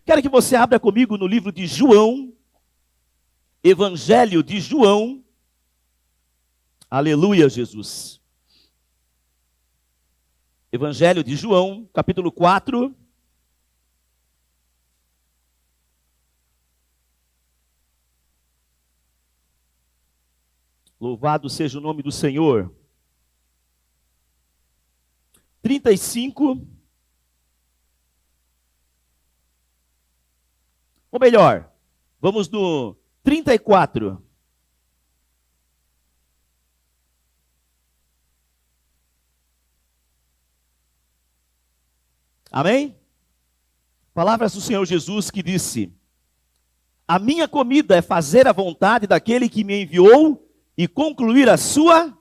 Quero que você abra comigo no livro de João, Evangelho de João. Aleluia, Jesus. Evangelho de João, capítulo 4. Louvado seja o nome do Senhor. 35. Ou melhor, vamos no 34. Amém? Palavras do Senhor Jesus que disse: a minha comida é fazer a vontade daquele que me enviou e concluir a sua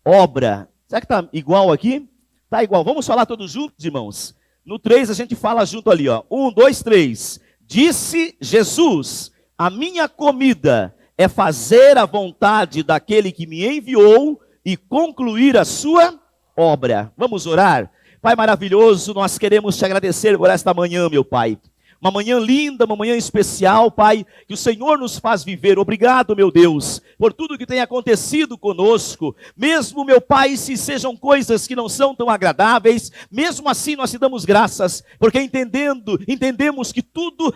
obra. Será que está igual aqui? Está igual. Vamos falar todos juntos, irmãos? No 3 a gente fala junto ali, ó. 1, 2, 3. Disse Jesus: a minha comida é fazer a vontade daquele que me enviou e concluir a sua obra. Vamos orar? Pai maravilhoso, nós queremos te agradecer por esta manhã, meu Pai. Uma manhã linda, uma manhã especial, Pai, que o Senhor nos faz viver. Obrigado, meu Deus, por tudo que tem acontecido conosco. Mesmo, meu Pai, se sejam coisas que não são tão agradáveis, mesmo assim nós te damos graças, porque entendemos que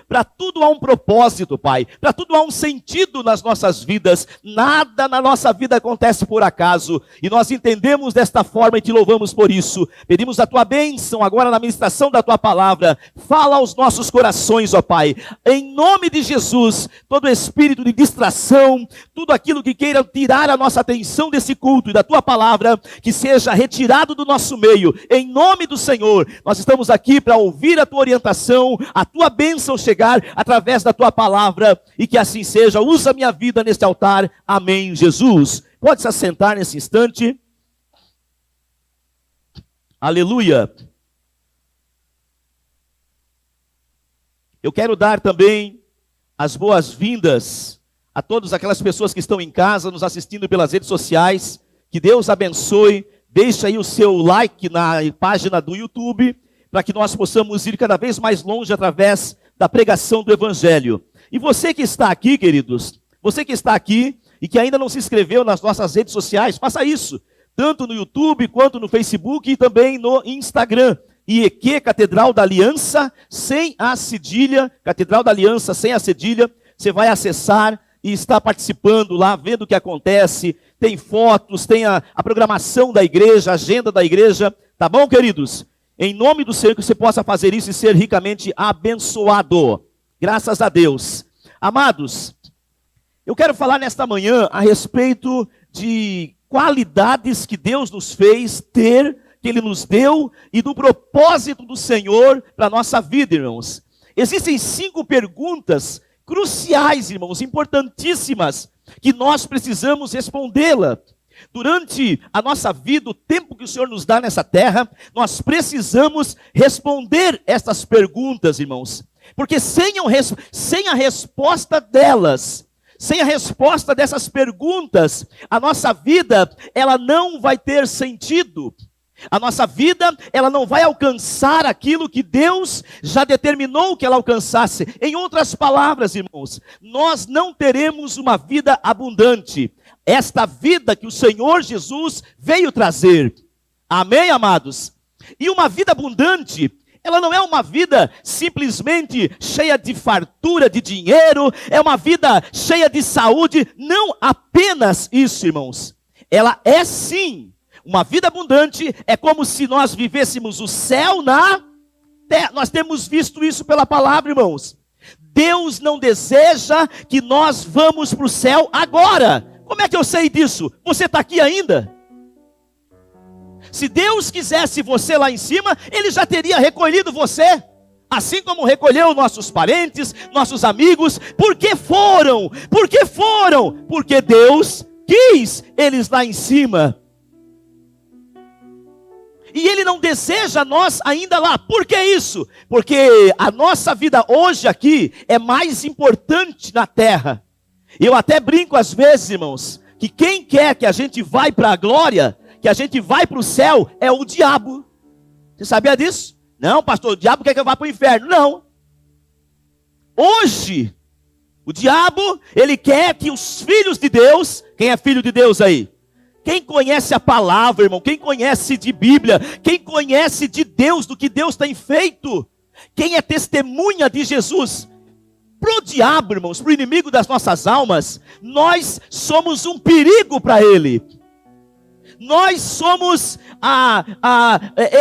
para tudo há um propósito, Pai. Para tudo há um sentido nas nossas vidas. Nada na nossa vida acontece por acaso. E nós entendemos desta forma e te louvamos por isso. Pedimos a tua bênção agora na ministração da tua palavra. Fala aos nossos corações, ó Pai, em nome de Jesus. Todo espírito de distração, tudo aquilo que queira tirar a nossa atenção desse culto e da tua palavra, que seja retirado do nosso meio, em nome do Senhor. Nós estamos aqui para ouvir a tua orientação, a tua bênção chegar através da tua palavra, e que assim seja. Usa a minha vida neste altar, amém, Jesus. Pode se assentar nesse instante. Aleluia. Eu quero dar também as boas-vindas a todas aquelas pessoas que estão em casa, nos assistindo pelas redes sociais. Que Deus abençoe. Deixa aí o seu like na página do YouTube, para que nós possamos ir cada vez mais longe através da pregação do Evangelho. E você que está aqui, queridos, você que está aqui e que ainda não se inscreveu nas nossas redes sociais, faça isso, tanto no YouTube quanto no Facebook e também no Instagram. IEQ, Catedral da Aliança, sem a cedilha, Catedral da Aliança sem a cedilha. Você vai acessar e está participando lá, vendo o que acontece. Tem fotos, tem a programação da igreja, a agenda da igreja. Tá bom, queridos? Em nome do Senhor, que você possa fazer isso e ser ricamente abençoado. Graças a Deus. Amados, eu quero falar nesta manhã a respeito de qualidades que Deus nos fez ter, que Ele nos deu, e do propósito do Senhor para a nossa vida, irmãos. Existem 5 perguntas cruciais, irmãos, importantíssimas, que nós precisamos respondê-la. Durante a nossa vida, o tempo que o Senhor nos dá nessa terra, nós precisamos responder estas perguntas, irmãos. Porque sem a resposta delas, sem a resposta dessas perguntas, a nossa vida, ela não vai ter sentido. A nossa vida, ela não vai alcançar aquilo que Deus já determinou que ela alcançasse. Em outras palavras, irmãos, nós não teremos uma vida abundante. Esta vida que o Senhor Jesus veio trazer. Amém, amados? E uma vida abundante, ela não é uma vida simplesmente cheia de fartura, de dinheiro, é uma vida cheia de saúde. Não apenas isso, irmãos. Ela é sim. Uma vida abundante é como se nós vivêssemos o céu na terra. Nós temos visto isso pela palavra, irmãos. Deus não deseja que nós vamos para o céu agora. Como é que eu sei disso? Você está aqui ainda? Se Deus quisesse você lá em cima, Ele já teria recolhido você. Assim como recolheu nossos parentes, nossos amigos. Por que foram? Por que foram? Porque Deus quis eles lá em cima. E Ele não deseja nós ainda lá. Por que isso? Porque a nossa vida hoje aqui é mais importante na terra. Eu até brinco às vezes, irmãos, que quem quer que a gente vá para a glória, que a gente vá para o céu, é o diabo. Você sabia disso? Não, pastor, o diabo quer que eu vá para o inferno. Não. Hoje, o diabo, ele quer que os filhos de Deus, quem é filho de Deus aí? Quem conhece a palavra, irmão, quem conhece de Bíblia, quem conhece de Deus, do que Deus tem feito, quem é testemunha de Jesus, para o diabo, irmãos, para o inimigo das nossas almas, nós somos um perigo para ele. Nós somos,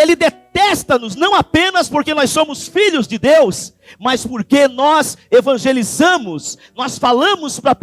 ele detesta-nos, não apenas porque nós somos filhos de Deus, mas porque nós evangelizamos, nós falamos para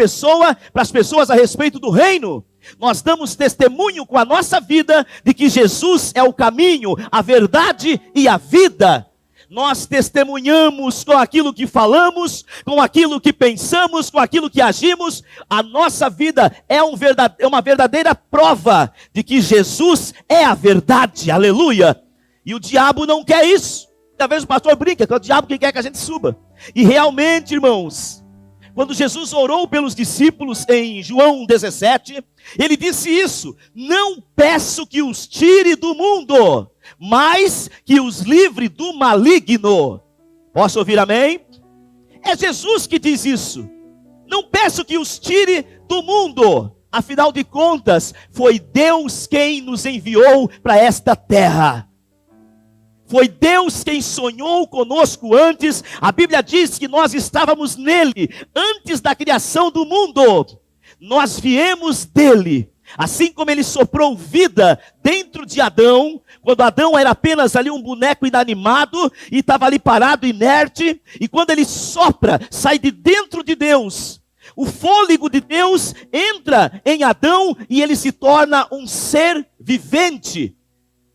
as pessoas a respeito do reino. Nós damos testemunho com a nossa vida de que Jesus é o caminho, a verdade e a vida. Nós testemunhamos com aquilo que falamos, com aquilo que pensamos, com aquilo que agimos. A nossa vida é uma verdadeira prova de que Jesus é a verdade, aleluia. E o diabo não quer isso. Talvez o pastor brinca, que é o diabo que quer que a gente suba. E realmente, irmãos, quando Jesus orou pelos discípulos em João 17, ele disse isso: não peço que os tire do mundo, mas que os livre do maligno. Posso ouvir amém? É Jesus que diz isso. Não peço que os tire do mundo. Afinal de contas, foi Deus quem nos enviou para esta terra. Foi Deus quem sonhou conosco antes. A Bíblia diz que nós estávamos nele antes da criação do mundo. Nós viemos dele. Assim como ele soprou vida dentro de Adão, quando Adão era apenas ali um boneco inanimado e estava ali parado, inerte, e quando ele sopra, sai de dentro de Deus, o fôlego de Deus entra em Adão e ele se torna um ser vivente.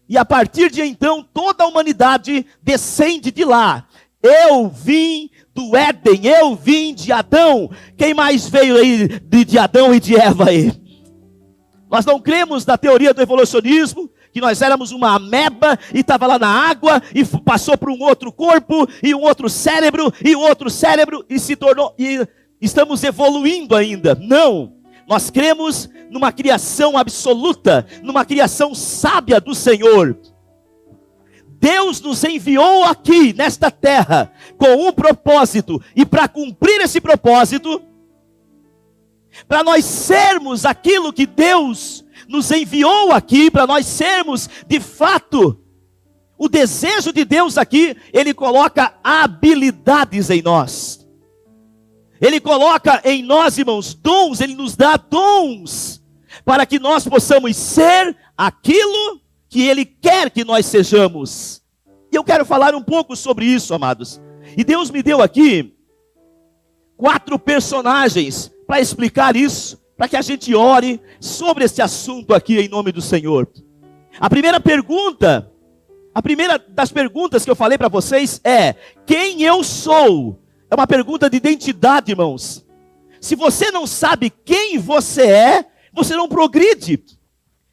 E a partir de então, toda a humanidade descende de lá. Eu vim do Éden, eu vim de Adão. Quem mais veio aí de Adão e de Eva aí? Nós não cremos na teoria do evolucionismo, que nós éramos uma ameba e estava lá na água e passou para um outro corpo e um outro cérebro e se tornou, e estamos evoluindo ainda. Não, nós cremos numa criação absoluta, numa criação sábia do Senhor. Deus nos enviou aqui nesta terra com um propósito, e para cumprir esse propósito, para nós sermos aquilo que Deus nos enviou aqui, para nós sermos de fato, o desejo de Deus aqui, Ele coloca habilidades em nós. Ele coloca em nós, irmãos, dons, Ele nos dá dons, para que nós possamos ser aquilo que Ele quer que nós sejamos. E eu quero falar um pouco sobre isso, amados. E Deus me deu aqui 4 personagens para explicar isso, para que a gente ore sobre esse assunto aqui em nome do Senhor. A primeira das perguntas que eu falei para vocês é: quem eu sou? É uma pergunta de identidade, irmãos. Se você não sabe quem você é, você não progride.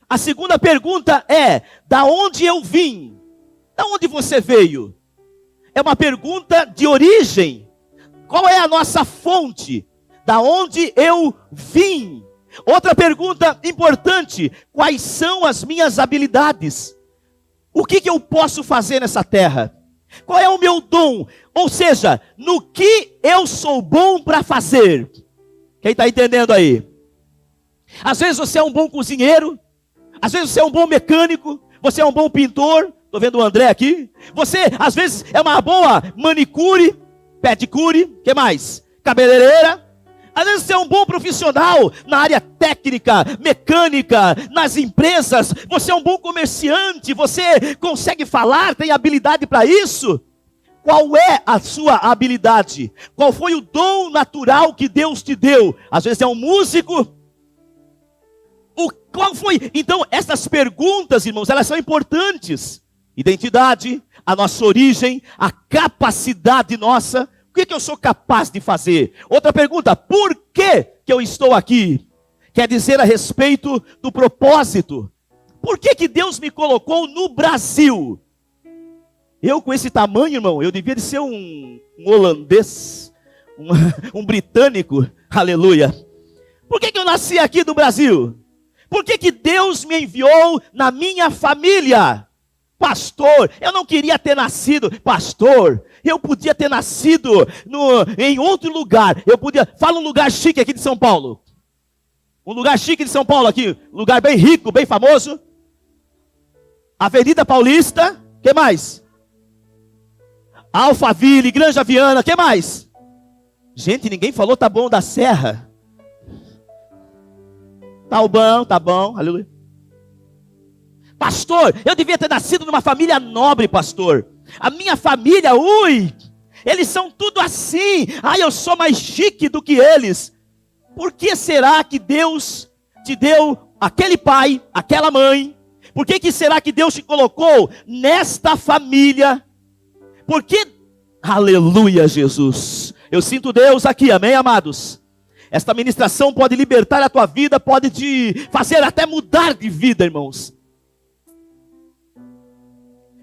A segunda pergunta é: da onde eu vim? Da onde você veio? É uma pergunta de origem. Qual é a nossa fonte? Da onde eu vim? Outra pergunta importante: quais são as minhas habilidades? O que eu posso fazer nessa terra? Qual é o meu dom? Ou seja, no que eu sou bom para fazer? Quem está entendendo aí? Às vezes você é um bom cozinheiro, às vezes você é um bom mecânico, você é um bom pintor. Estou vendo o André aqui. Você, às vezes, é uma boa manicure, pedicure, o que mais? Cabeleireira. Às vezes você é um bom profissional na área técnica, mecânica, nas empresas. Você é um bom comerciante, você consegue falar, tem habilidade para isso. Qual é a sua habilidade? Qual foi o dom natural que Deus te deu? Às vezes é um músico. Qual foi? Então, essas perguntas, irmãos, elas são importantes. Identidade, a nossa origem, a capacidade nossa. O que eu sou capaz de fazer? Outra pergunta: por que eu estou aqui? Quer dizer a respeito do propósito. Por que Deus me colocou no Brasil? Eu com esse tamanho, irmão, eu devia de ser um holandês, um britânico, aleluia. Por que eu nasci aqui no Brasil? Por que Deus me enviou na minha família? Pastor, eu não queria ter nascido. Pastor, eu podia ter nascido em outro lugar. Fala um lugar chique aqui de São Paulo. Um lugar chique de São Paulo aqui. Um lugar bem rico, bem famoso. Avenida Paulista. Que mais? Alphaville, Granja Viana. Que mais? Gente, ninguém falou Taboão da Serra. Tá bom, aleluia. Pastor, eu devia ter nascido numa família nobre, pastor. A minha família, eles são tudo assim. Eu sou mais chique do que eles. Por que será que Deus te deu aquele pai, aquela mãe? Por que será que Deus te colocou nesta família? Porque, aleluia, Jesus. Eu sinto Deus aqui, amém, amados? Esta ministração pode libertar a tua vida, pode te fazer até mudar de vida, irmãos.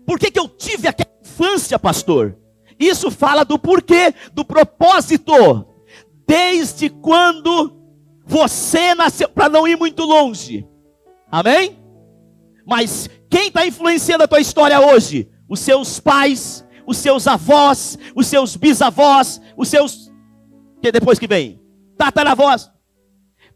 Por que eu tive aquela infância, pastor? Isso fala do porquê, do propósito. Desde quando você nasceu, para não ir muito longe. Amém? Mas quem está influenciando a tua história hoje? Os seus pais, os seus avós, os seus bisavós, os seus... que depois que vem? Tataravós.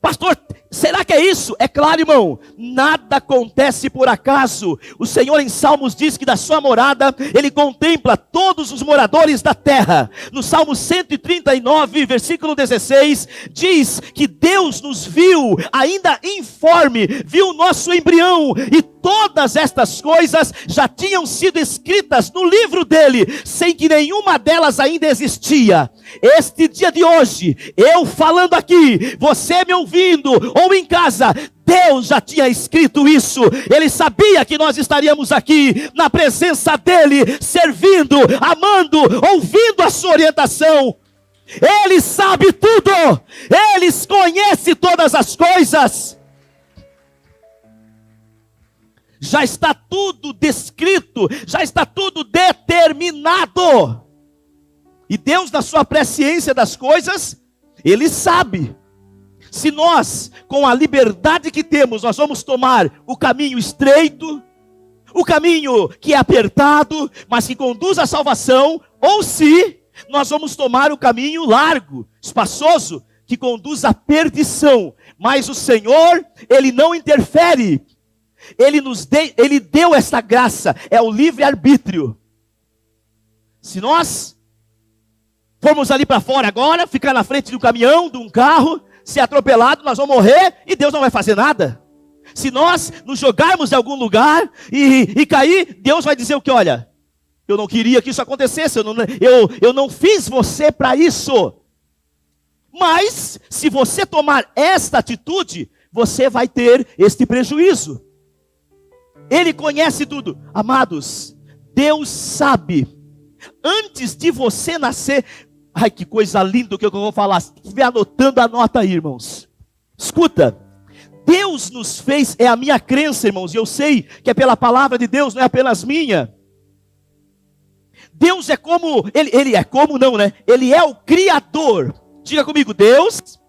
Pastor, será que é isso? É claro, irmão, nada acontece por acaso. O Senhor em Salmos diz que da sua morada, Ele contempla todos os moradores da terra. No Salmo 139, versículo 16, diz que Deus nos viu ainda informe, viu o nosso embrião, e todas estas coisas já tinham sido escritas no livro dele, sem que nenhuma delas ainda existia. Este dia de hoje, eu falando aqui, você me ouvindo, ou em casa, Deus já tinha escrito isso. Ele sabia que nós estaríamos aqui, na presença dele, servindo, amando, ouvindo a sua orientação. Ele sabe tudo, Ele conhece todas as coisas. Já está tudo descrito, já está tudo determinado. E Deus, na sua presciência das coisas, Ele sabe. Se nós, com a liberdade que temos, nós vamos tomar o caminho estreito, o caminho que é apertado, mas que conduz à salvação, ou se nós vamos tomar o caminho largo, espaçoso, que conduz à perdição. Mas o Senhor, Ele não interfere. Ele deu esta graça, é o livre-arbítrio. Se nós formos ali para fora agora, ficar na frente de um caminhão, de um carro, ser atropelado, nós vamos morrer e Deus não vai fazer nada. Se nós nos jogarmos em algum lugar e cair, Deus vai dizer o que? Olha, eu não queria que isso acontecesse, eu não fiz você para isso. Mas, se você tomar esta atitude, você vai ter este prejuízo. Ele conhece tudo. Amados, Deus sabe. Antes de você nascer... Ai, que coisa linda que eu vou falar. Se estiver anotando, anota aí, irmãos. Escuta. Deus nos fez, é a minha crença, irmãos. E eu sei que é pela palavra de Deus, não é apenas minha. Deus é como... Ele é como não, né? Ele é o Criador. Diga comigo, Deus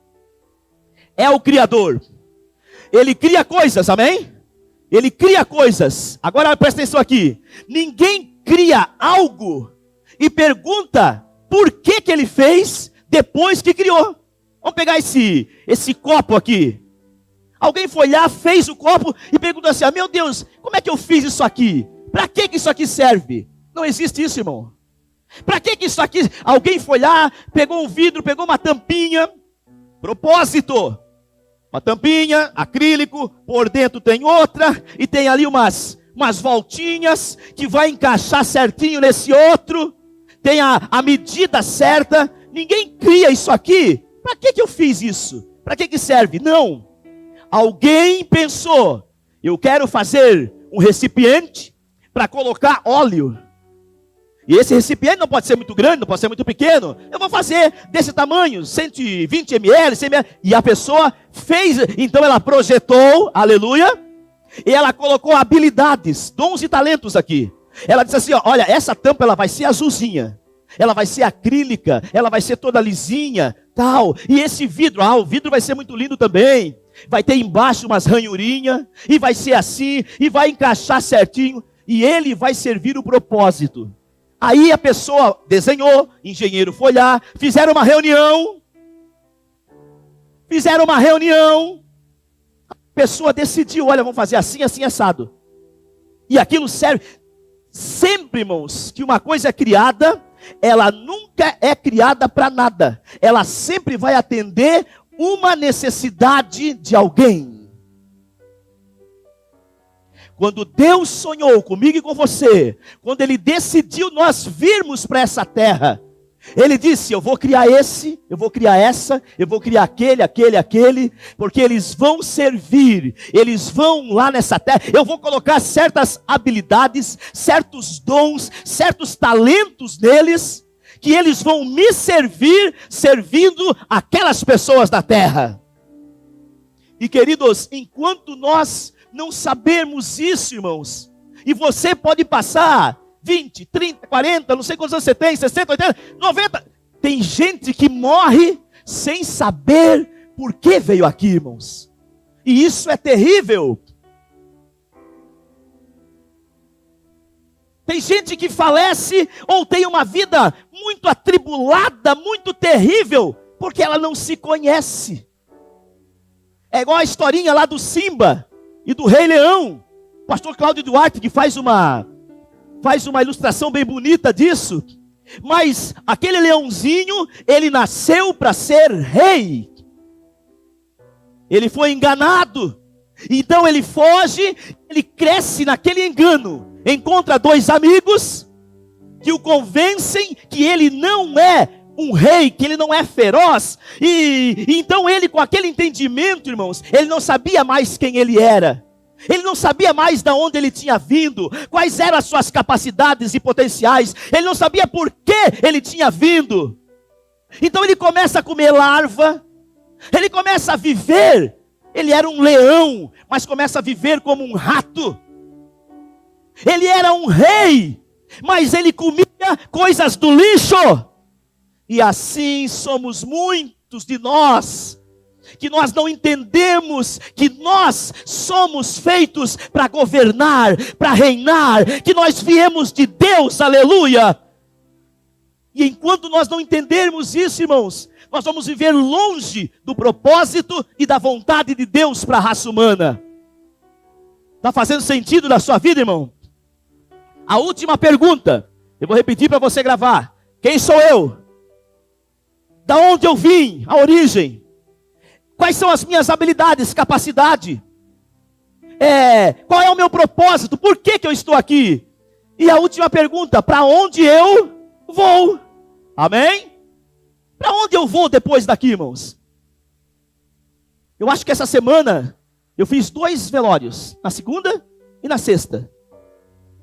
é o Criador. Ele cria coisas, amém? Ele cria coisas. Agora presta atenção aqui. Ninguém cria algo e pergunta por que ele fez depois que criou. Vamos pegar esse copo aqui. Alguém foi lá, fez o copo e perguntou assim: meu Deus, como é que eu fiz isso aqui? Para que isso aqui serve? Não existe isso, irmão. Para que isso aqui? Alguém foi lá, pegou um vidro, pegou uma tampinha. Propósito. Uma tampinha, acrílico, por dentro tem outra, e tem ali umas voltinhas, que vai encaixar certinho nesse outro, tem a medida certa. Ninguém cria isso aqui. Para que eu fiz isso? Para que serve? Não. Alguém pensou, eu quero fazer um recipiente para colocar óleo. E esse recipiente não pode ser muito grande, não pode ser muito pequeno. Eu vou fazer desse tamanho, 120 ml, 100 ml. E a pessoa fez, então ela projetou, aleluia, e ela colocou habilidades, dons e talentos aqui. Ela disse assim, ó, olha, essa tampa ela vai ser azulzinha, ela vai ser acrílica, ela vai ser toda lisinha, tal. E esse vidro, o vidro vai ser muito lindo também. Vai ter embaixo umas ranhurinhas, e vai ser assim, e vai encaixar certinho. e ele vai servir o propósito. Aí a pessoa desenhou, engenheiro foi lá, fizeram uma reunião, a pessoa decidiu, olha, vamos fazer assim, assim, assado. E aquilo serve. Sempre, irmãos, que uma coisa é criada, ela nunca é criada para nada. Ela sempre vai atender uma necessidade de alguém. Quando Deus sonhou comigo e com você, quando Ele decidiu nós virmos para essa terra, Ele disse, eu vou criar esse, eu vou criar essa, eu vou criar aquele, porque eles vão servir, eles vão lá nessa terra, eu vou colocar certas habilidades, certos dons, certos talentos neles, que eles vão me servir, servindo aquelas pessoas da terra. E queridos, enquanto nós não sabermos isso, irmãos, e você pode passar 20, 30, 40, não sei quantos anos você tem, 60, 80, 90. Tem gente que morre sem saber por que veio aqui, irmãos. E isso é terrível. Tem gente que falece ou tem uma vida muito atribulada, muito terrível, porque ela não se conhece. É igual a historinha lá do Simba e do Rei Leão. O pastor Cláudio Duarte, que faz uma ilustração bem bonita disso. Mas aquele leãozinho, ele nasceu para ser rei. Ele foi enganado. Então ele foge, ele cresce naquele engano. Encontra dois amigos que o convencem que ele não é um rei, que ele não é feroz. E então ele, com aquele entendimento, irmãos, ele não sabia mais quem ele era. Ele não sabia mais de onde ele tinha vindo, quais eram as suas capacidades e potenciais. Ele não sabia por que ele tinha vindo. Então ele começa a comer larva, ele começa a viver. Ele era um leão, mas começa a viver como um rato. Ele era um rei, mas ele comia coisas do lixo. E assim somos muitos de nós, que nós não entendemos que nós somos feitos para governar, para reinar, que nós viemos de Deus, aleluia. E enquanto nós não entendermos isso, irmãos, nós vamos viver longe do propósito e da vontade de Deus para a raça humana. Está fazendo sentido na sua vida, irmão? A última pergunta, eu vou repetir para você gravar. Quem sou eu? Da onde eu vim? A origem. Quais são as minhas habilidades, capacidade? Qual é o meu propósito? Por que eu estou aqui? E a última pergunta, para onde eu vou? Amém? Para onde eu vou depois daqui, irmãos? Eu acho que essa semana eu fiz 2 velórios, na segunda e na sexta.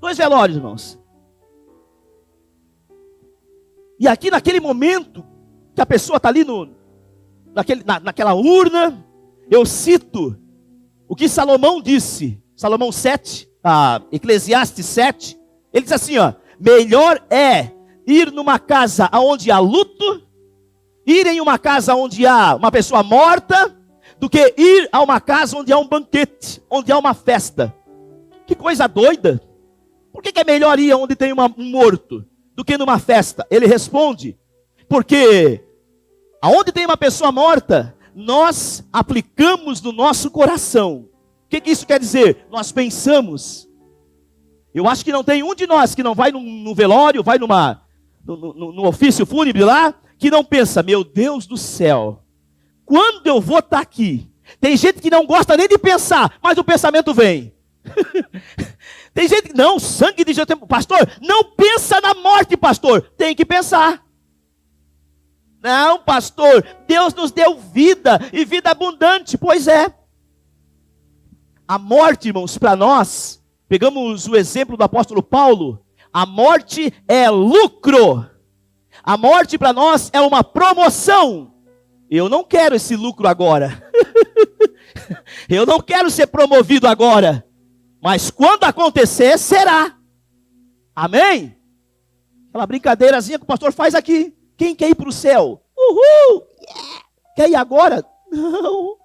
2 velórios, irmãos. E aqui naquele momento que a pessoa está ali naquela urna, eu cito o que Salomão disse, Salomão 7, Eclesiastes 7, ele diz assim, ó, melhor é ir numa casa onde há luto, ir em uma casa onde há uma pessoa morta, do que ir a uma casa onde há um banquete, onde há uma festa. Que coisa doida. Por que é melhor ir onde tem um morto, do que numa festa? Ele responde, porque aonde tem uma pessoa morta, nós aplicamos no nosso coração. O que isso quer dizer? Nós pensamos. Eu acho que não tem um de nós que não vai no velório, vai no ofício fúnebre lá, que não pensa, meu Deus do céu, quando eu vou estar aqui? Tem gente que não gosta nem de pensar, mas o pensamento vem. Tem gente que, não, sangue de Jesus, pastor, não pensa na morte, pastor, tem que pensar. Não, pastor, Deus nos deu vida e vida abundante. Pois é. A morte, irmãos, para nós, pegamos o exemplo do apóstolo Paulo, a morte é lucro. A morte para nós é uma promoção. Eu não quero esse lucro agora. Eu não quero ser promovido agora. Mas quando acontecer, será. Amém? Aquela brincadeirazinha que o pastor faz aqui. Quem quer ir para o céu? Uhul! Yeah. Quer ir agora? Não.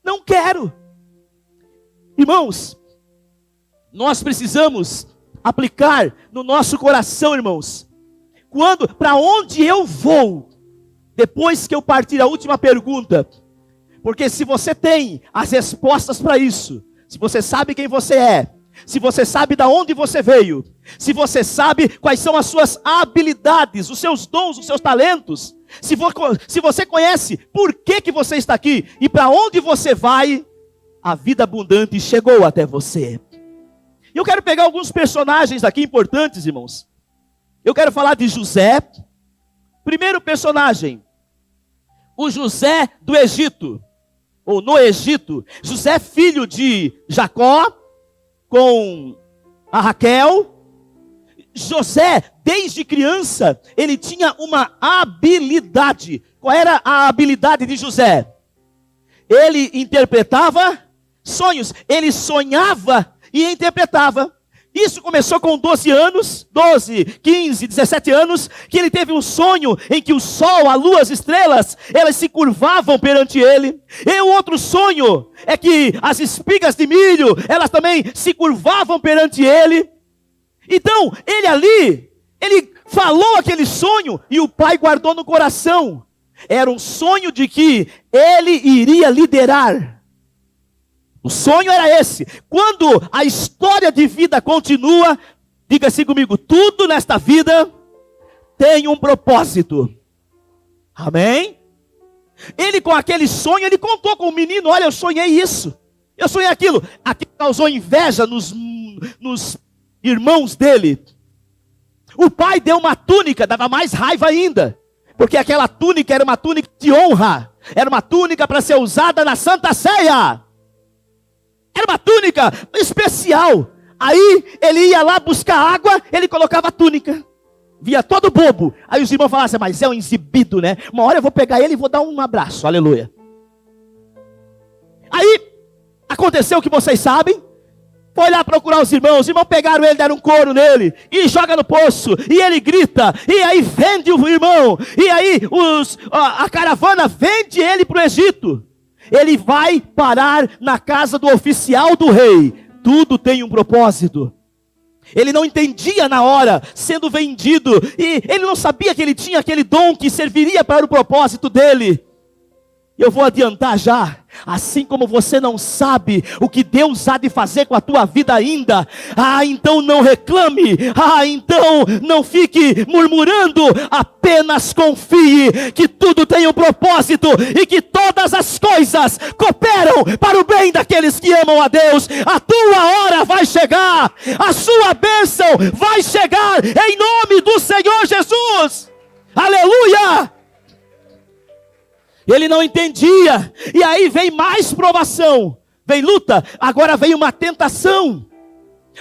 Não quero. Irmãos, nós precisamos aplicar no nosso coração, irmãos. Para onde eu vou depois que eu partir? A última pergunta. Porque se você tem as respostas para isso, se você sabe quem você é, se você sabe de onde você veio, se você sabe quais são as suas habilidades, os seus dons, os seus talentos, se você conhece por que você está aqui e para onde você vai, a vida abundante chegou até você. E eu quero pegar alguns personagens aqui importantes, irmãos. Eu quero falar de José. Primeiro personagem, o José do Egito, ou no Egito. José, filho de Jacó, com a Raquel. José, desde criança, ele tinha uma habilidade. Qual era a habilidade de José? Ele interpretava sonhos. Ele sonhava e interpretava. Isso começou com 12 anos, 12, 15, 17 anos, que ele teve um sonho em que o sol, a lua, as estrelas, elas se curvavam perante ele. E o outro sonho é que as espigas de milho, elas também se curvavam perante ele. Então, ele falou aquele sonho e o pai guardou no coração. Era um sonho de que ele iria liderar. O sonho era esse. Quando a história de vida continua, diga assim comigo: tudo nesta vida tem um propósito. Amém? Ele, com aquele sonho, ele contou com o menino: olha, eu sonhei isso, eu sonhei aquilo. Aquilo causou inveja nos irmãos dele. O pai deu uma túnica, dava mais raiva ainda, porque aquela túnica era uma túnica de honra, era uma túnica para ser usada na Santa Ceia. Era uma túnica especial. Aí ele ia lá buscar água, ele colocava a túnica. Via todo bobo. Aí os irmãos falavam assim: mas é um exibido, né? Uma hora eu vou pegar ele e vou dar um abraço. Aleluia. Aí aconteceu o que vocês sabem. Foi lá procurar os irmãos pegaram ele, deram um couro nele, e joga no poço, e ele grita, e aí vende o irmão, e aí a caravana vende ele para o Egito. Ele vai parar na casa do oficial do rei. Tudo tem um propósito. Ele não entendia na hora, sendo vendido, e ele não sabia que ele tinha aquele dom que serviria para o propósito dele. Eu vou adiantar já. Assim como você não sabe o que Deus há de fazer com a tua vida ainda, então não reclame, então não fique murmurando, apenas confie que tudo tem um propósito e que todas as coisas cooperam para o bem daqueles que amam a Deus. A tua hora vai chegar, a sua bênção vai chegar, em nome do Senhor Jesus. Aleluia! Ele não entendia, e aí vem mais provação, vem luta, agora vem uma tentação.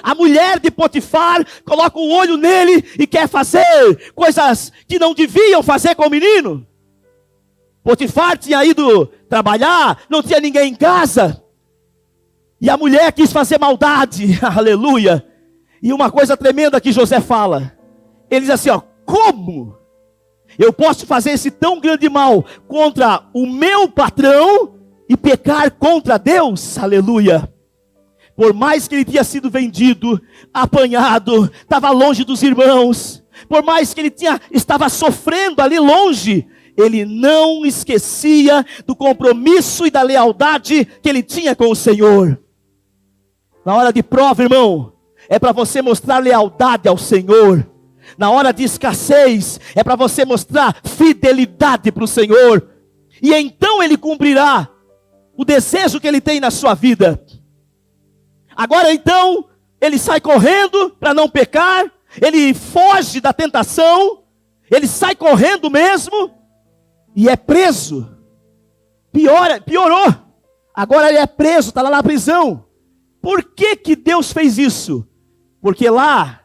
A mulher de Potifar coloca o olho nele e quer fazer coisas que não deviam fazer com o menino. Potifar tinha ido trabalhar, não tinha ninguém em casa, e a mulher quis fazer maldade, aleluia. E uma coisa tremenda que José fala, ele diz assim: como eu posso fazer esse tão grande mal contra o meu patrão e pecar contra Deus? Aleluia. Por mais que ele tinha sido vendido, apanhado, estava longe dos irmãos, por mais que ele estava sofrendo ali longe, ele não esquecia do compromisso e da lealdade que ele tinha com o Senhor. Na hora de prova, irmão, é para você mostrar lealdade ao Senhor. Na hora de escassez, é para você mostrar fidelidade para o Senhor. E então ele cumprirá o desejo que ele tem na sua vida. Agora então, ele sai correndo para não pecar. Ele foge da tentação. Ele sai correndo mesmo. E é preso. Piorou. Agora ele é preso, está lá na prisão. Por que Deus fez isso? Porque lá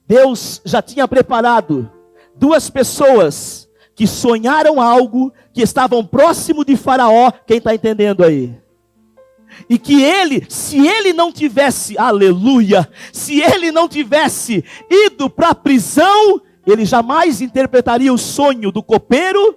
Deus já tinha preparado duas pessoas que sonharam algo, que estavam próximo de Faraó. Quem está entendendo aí? E que se ele não tivesse, aleluia, se ele não tivesse ido para a prisão, ele jamais interpretaria o sonho do copeiro,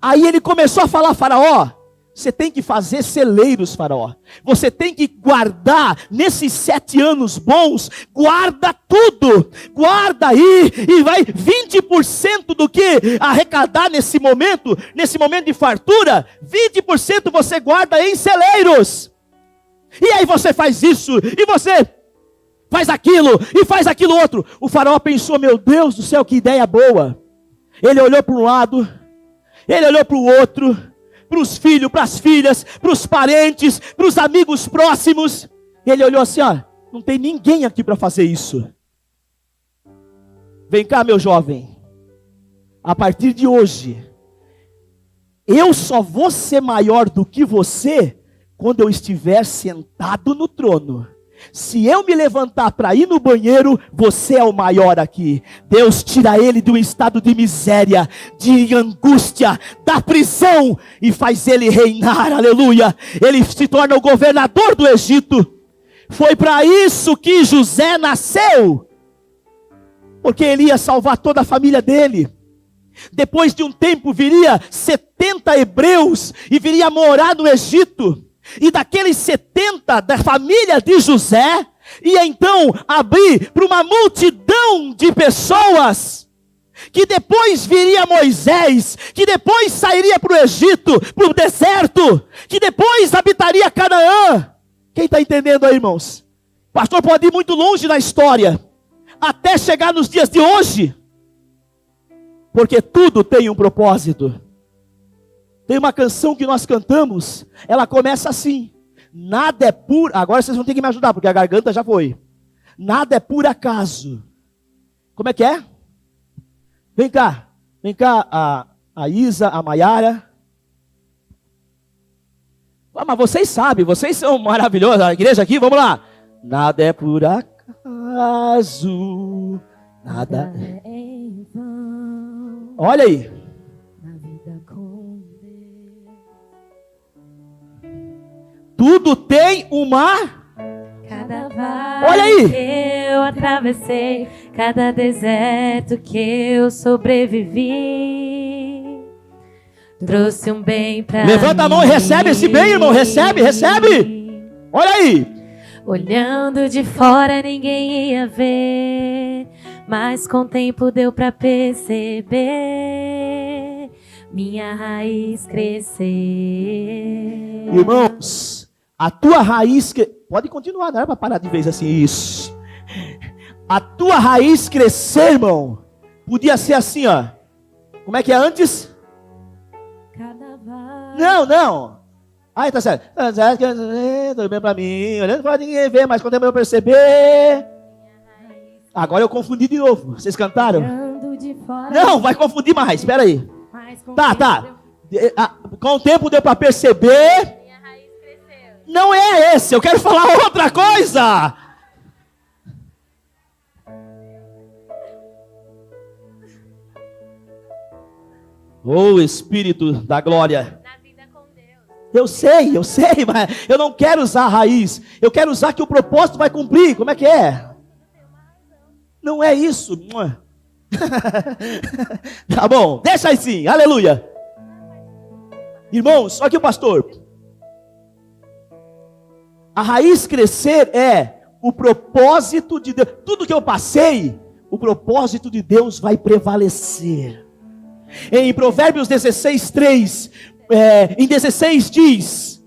Aí ele começou a falar: Faraó, você tem que fazer celeiros, Faraó. Você tem que guardar, nesses 7 anos bons, guarda tudo. Guarda aí, e vai 20% do que arrecadar nesse momento de fartura, 20% você guarda em celeiros. E aí você faz isso, e você faz aquilo, e faz aquilo outro. O Faraó pensou: meu Deus do céu, que ideia boa. Ele olhou para um lado, ele olhou para o outro, para os filhos, para as filhas, para os parentes, para os amigos próximos. Ele olhou assim: ó, não tem ninguém aqui para fazer isso. Vem cá, meu jovem. A partir de hoje, eu só vou ser maior do que você quando eu estiver sentado no trono. Se eu me levantar para ir no banheiro, você é o maior aqui. Deus tira ele de um estado de miséria, de angústia, da prisão, e faz ele reinar, aleluia. Ele se torna o governador do Egito. Foi para isso que José nasceu, porque ele ia salvar toda a família dele. Depois de um tempo viria 70 hebreus e viria morar no Egito. E daqueles 70 da família de José, ia então abrir para uma multidão de pessoas, que depois viria Moisés, que depois sairia para o Egito, para o deserto, que depois habitaria Canaã. Quem está entendendo aí, irmãos? O pastor pode ir muito longe na história, até chegar nos dias de hoje, porque tudo tem um propósito. Tem uma canção que nós cantamos, ela começa assim: nada é por... Agora vocês vão ter que me ajudar, porque a garganta já foi. Nada é por acaso. Como é que é? Vem cá a Isa, a Maiara. Ah, mas vocês sabem, vocês são maravilhosos. A igreja aqui, vamos lá. Nada é por acaso, nada é em vão. Olha aí. Tudo tem uma... Cada vale olha aí. Que eu atravessei, cada deserto que eu sobrevivi, trouxe um bem pra mim. Levanta a mão e recebe esse bem, irmão. Recebe. Olha aí. Olhando de fora ninguém ia ver, mas com o tempo deu pra perceber minha raiz crescer. Irmãos, a tua raiz... Pode continuar, não era para parar de vez assim, isso. A tua raiz crescer, irmão, podia ser assim, ó. Como é que é antes? Não. Aí tá certo. Tudo bem para mim, olhando para ninguém ver, mas quando eu perceber... Agora eu confundi de novo. Vocês cantaram? Não, vai confundir mais, espera aí. Tá. Com o tempo deu para perceber... Não é esse, eu quero falar outra coisa. Oh, Espírito da glória. Na vida com Deus. Eu sei, mas eu não quero usar a raiz. Eu quero usar que o propósito vai cumprir. Como é que é? Não é isso. Tá bom, deixa assim, aleluia. Irmãos, olha aqui o pastor. A raiz crescer é o propósito de Deus. Tudo que eu passei, o propósito de Deus vai prevalecer. Em Provérbios 16:3, em 16 diz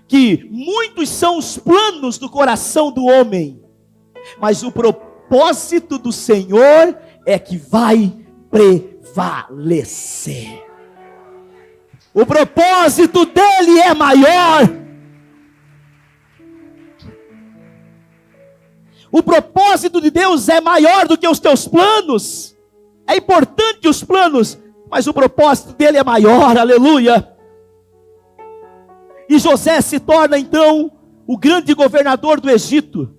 que muitos são os planos do coração do homem, mas o propósito do Senhor é que vai prevalecer. O propósito dele é maior. O propósito de Deus é maior do que os teus planos. É importante os planos, mas o propósito dele é maior, aleluia. E José se torna então o grande governador do Egito.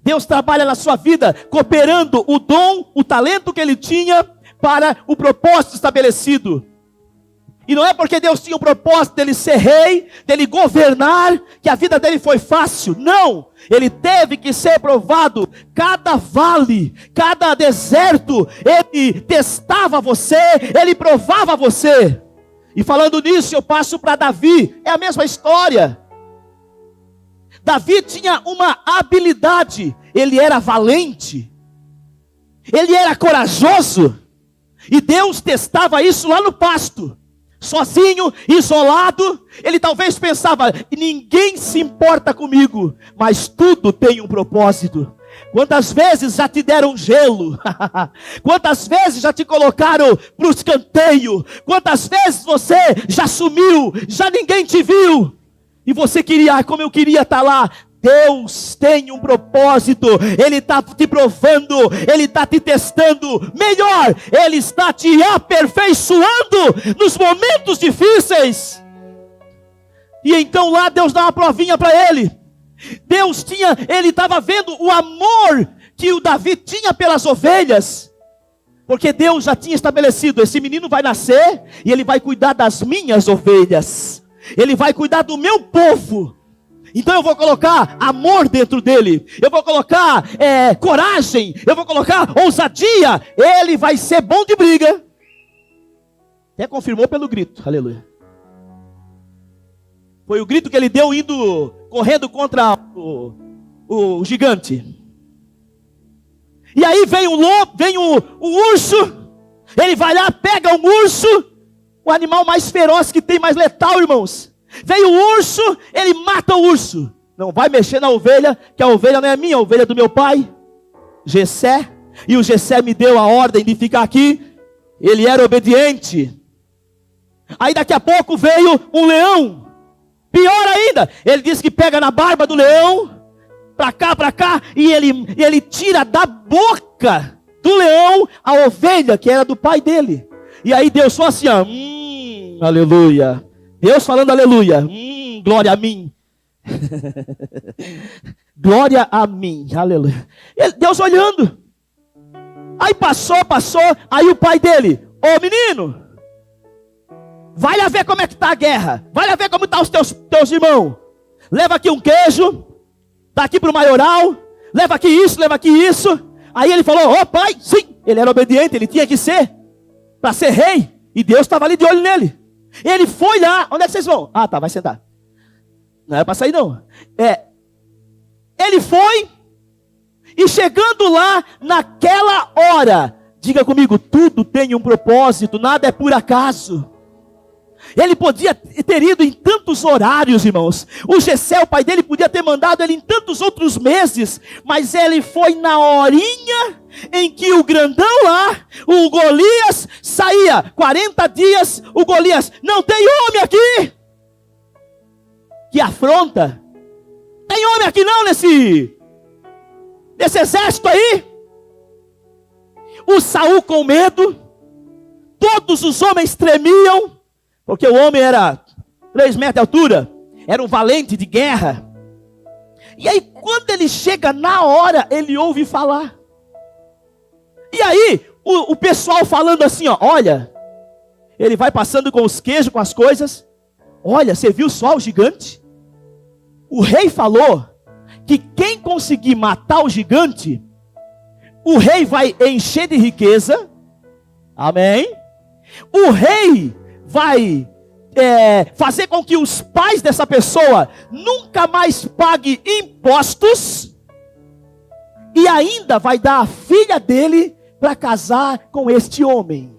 Deus trabalha na sua vida, cooperando o dom, o talento que ele tinha para o propósito estabelecido. E não é porque Deus tinha o propósito dele ser rei, dele governar, que a vida dele foi fácil. Não, ele teve que ser provado. Cada vale, cada deserto, ele testava você, ele provava você. E falando nisso, eu passo para Davi. É a mesma história. Davi tinha uma habilidade. Ele era valente. Ele era corajoso. E Deus testava isso lá no pasto. Sozinho, isolado. Ele talvez pensava: ninguém se importa comigo, mas tudo tem um propósito. Quantas vezes já te deram gelo? Quantas vezes já te colocaram para o escanteio? Quantas vezes você já sumiu? Já ninguém te viu? E você queria, como eu queria estar lá. Deus tem um propósito. Ele está te provando. Ele está te testando. Melhor, Ele está te aperfeiçoando nos momentos difíceis. E então lá Deus dá uma provinha para ele. Ele estava vendo o amor que o Davi tinha pelas ovelhas, porque Deus já tinha estabelecido: esse menino vai nascer e ele vai cuidar das minhas ovelhas, ele vai cuidar do meu povo. Então eu vou colocar amor dentro dele, eu vou colocar coragem, eu vou colocar ousadia. Ele vai ser bom de briga. Até confirmou pelo grito, aleluia. Foi o grito que ele deu correndo contra o gigante. E aí vem o lobo, vem o urso. Ele vai lá, pega um urso, o animal mais feroz que tem, mais letal, irmãos. Vem o urso, ele mata o urso. Não vai mexer na ovelha, que a ovelha não é minha, a ovelha é do meu pai, Jessé. E o Jessé me deu a ordem de ficar aqui. Ele era obediente. Aí daqui a pouco veio um leão. Pior ainda, ele diz que pega na barba do leão, para cá, e ele tira da boca do leão a ovelha que era do pai dele. E aí Deus falou assim, aleluia. Deus falando aleluia, glória a mim. Glória a mim, aleluia. Deus olhando. Aí passou, aí o pai dele: ô menino, vai lá ver como é que está a guerra. Vai lá ver como estão os teus irmãos. Leva aqui um queijo. Daqui para o maioral. Leva aqui isso, leva aqui isso. Aí ele falou: ô pai, sim. Ele era obediente, ele tinha que ser. Para ser rei. E Deus estava ali de olho nele. Ele foi lá. Onde é que vocês vão? Ah, tá, vai sentar. Não é para sair não. Ele foi. E chegando lá, naquela hora, diga comigo, tudo tem um propósito, nada é por acaso. Ele podia ter ido em tantos horários, irmãos. O Jessé, o pai dele, podia ter mandado ele em tantos outros meses. Mas ele foi na horinha em que o grandão lá, o Golias, saía 40 dias. O Golias: não tem homem aqui. Que afronta. Tem homem aqui não nesse exército aí. O Saul com medo. Todos os homens tremiam. Porque o homem era 3 metros de altura. Era um valente de guerra. E aí quando ele chega na hora, ele ouve falar. E aí o pessoal falando assim, ó, olha. Ele vai passando com os queijos, com as coisas. Olha, você viu só o gigante? O rei falou que quem conseguir matar o gigante, o rei vai encher de riqueza. Amém? O rei vai fazer com que os pais dessa pessoa nunca mais paguem impostos. E ainda vai dar a filha dele para casar com este homem.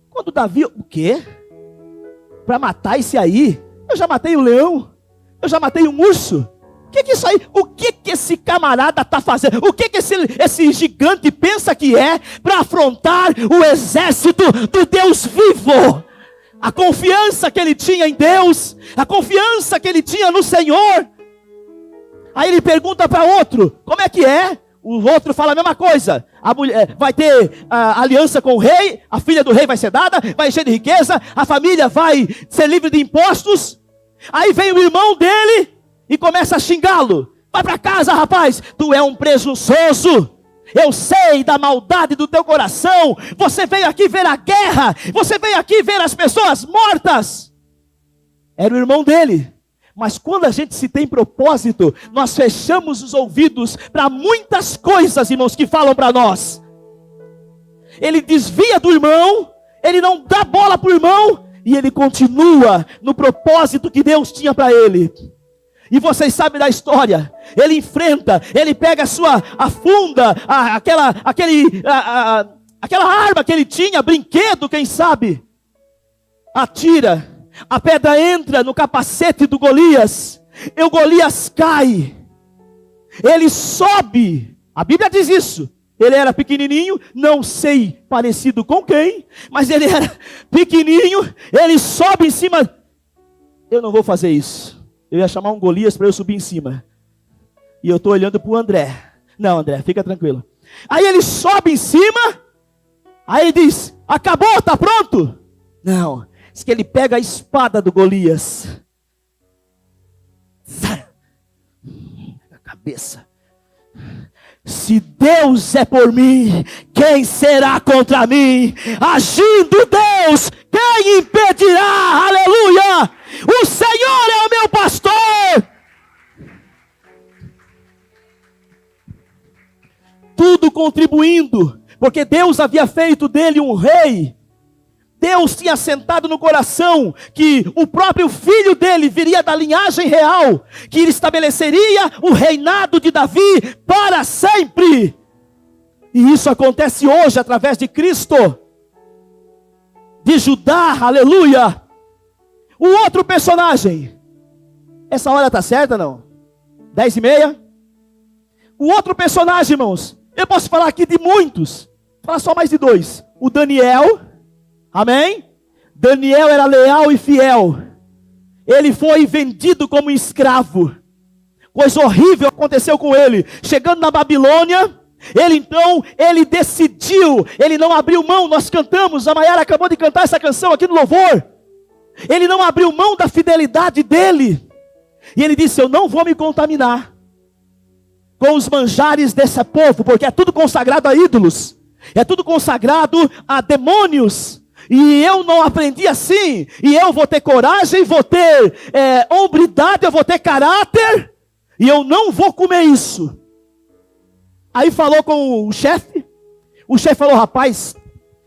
Quando Davi, o quê? Para matar esse aí? Eu já matei um leão. Eu já matei um urso. O que é isso aí? O que esse camarada está fazendo? O que esse gigante pensa que é para afrontar o exército do Deus vivo? A confiança que ele tinha em Deus, a confiança que ele tinha no Senhor. Aí ele pergunta para outro: como é que é? O outro fala a mesma coisa. A mulher vai ter aliança com o rei, a filha do rei vai ser dada, vai encher de riqueza, a família vai ser livre de impostos. Aí vem o irmão dele e começa a xingá-lo. Vai para casa, rapaz, tu é um presunçoso. Eu sei da maldade do teu coração. Você veio aqui ver a guerra. Você veio aqui ver as pessoas mortas. Era o irmão dele. Mas quando a gente se tem propósito, nós fechamos os ouvidos para muitas coisas, irmãos, que falam para nós. Ele desvia do irmão. Ele não dá bola para o irmão. E ele continua no propósito que Deus tinha para ele. E vocês sabem da história. Ele enfrenta, ele pega a funda, aquela arma que ele tinha, brinquedo, quem sabe. Atira, a pedra entra no capacete do Golias. E o Golias cai. Ele sobe. A Bíblia diz isso. Ele era pequenininho, não sei parecido com quem, mas ele era pequenininho, ele sobe em cima. Eu não vou fazer isso. Eu ia chamar um Golias para eu subir em cima. E eu estou olhando para o André. Não, André, fica tranquilo. Aí ele sobe em cima, aí ele diz, acabou, está pronto? Não, diz que ele pega a espada do Golias. A cabeça. Se Deus é por mim, quem será contra mim? Agindo Deus, quem impedirá? Aleluia! O Senhor é o meu pastor. Tudo contribuindo, porque Deus havia feito dele um rei. Deus tinha sentado no coração que o próprio filho dele viria da linhagem real, que ele estabeleceria o reinado de Davi para sempre. E isso acontece hoje através de Cristo, de Judá, aleluia. O outro personagem, essa hora está certa não? 10:30? O outro personagem, irmãos, eu posso falar aqui de muitos, falar só mais de dois. O Daniel. Amém? Daniel era leal e fiel. Ele foi vendido como escravo. Coisa horrível aconteceu com ele. Chegando na Babilônia, ele decidiu, ele não abriu mão. Nós cantamos, a Maiara acabou de cantar essa canção aqui no louvor. Ele não abriu mão da fidelidade dele. E ele disse, eu não vou me contaminar com os manjares desse povo, porque é tudo consagrado a ídolos. É tudo consagrado a demônios. E eu não aprendi assim. E eu vou ter coragem, vou ter hombridade, eu vou ter caráter. E eu não vou comer isso. Aí falou com o chefe. O chefe falou, rapaz,